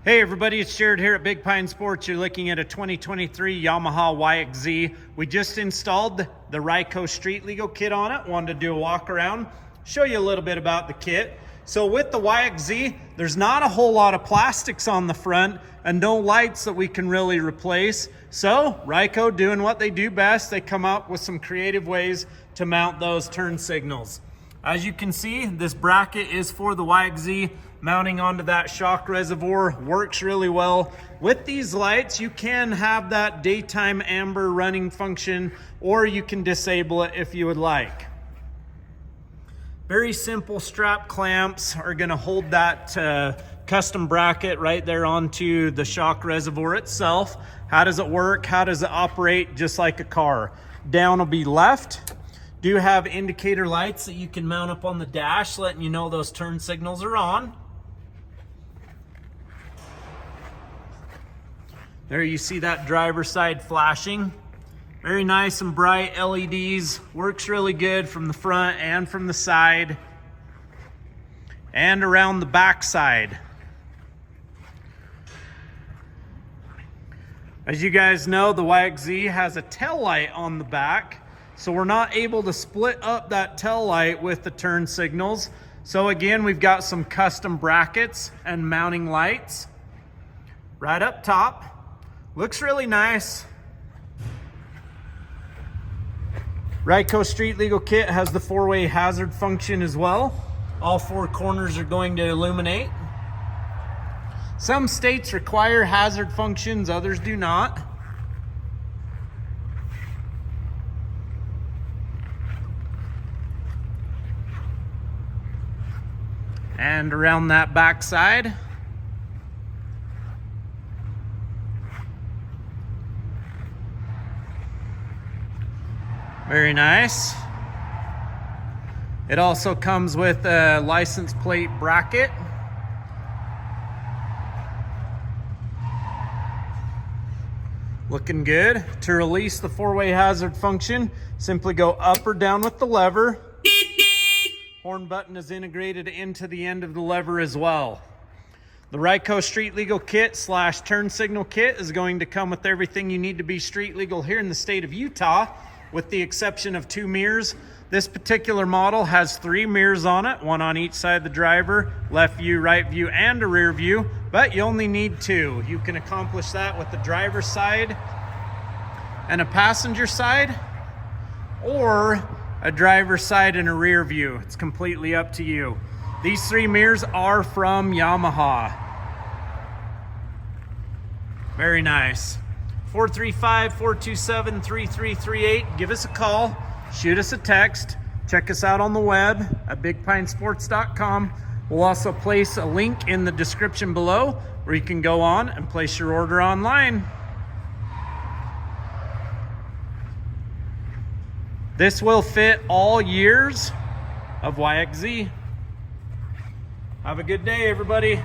Hey everybody, it's Jared here at Big Pine Sports. You're looking at a 2023 Yamaha YXZ. We just installed the Ryco Street Legal kit on it. Wanted to do a walk around, show you a little bit about the kit. So with the YXZ, there's not a whole lot of plastics on the front and no lights that we can really replace. So Ryco doing what they do best. They come up with some creative ways to mount those turn signals. As you can see, this bracket is for the YXZ. Mounting onto that shock reservoir works really well. With these lights, you can have that daytime amber running function, or you can disable it if you would like. Very simple strap clamps are gonna hold that custom bracket right there onto the shock reservoir itself. How does it work? How does it operate? Just like a car. Down will be left. Do have indicator lights that you can mount up on the dash, letting you know those turn signals are on. There you see that driver side flashing. Very nice and bright LEDs. Works really good from the front and from the side and around the back side. As you guys know, the YXZ has a tail light on the back, so we're not able to split up that tail light with the turn signals. So again, we've got some custom brackets and mounting lights right up top. Looks really nice. Ryco Street Legal Kit has the 4-way hazard function as well. All 4 corners are going to illuminate. Some states require hazard functions, others do not. And around that back side. Very nice. It also comes with a license plate bracket. Looking good. To release the 4-way hazard function, simply go up or down with the lever. Horn button is integrated into the end of the lever as well. The Ryco Street Legal Kit / turn signal kit is going to come with everything you need to be street legal here in the state of Utah, with the exception of 2 mirrors. This particular model has 3 mirrors on it, 1 on each side of the driver, left view, right view, and a rear view, but you only need 2. You can accomplish that with the driver's side and a passenger side, or a driver's side and a rear view. It's completely up to you. These 3 mirrors are from Yamaha. Very nice. 435-427-3338. Give us a call, shoot us a text, check us out on the web at bigpinesports.com. We'll also place a link in the description below where you can go on and place your order online. This will fit all years of YXZ. Have a good day, everybody.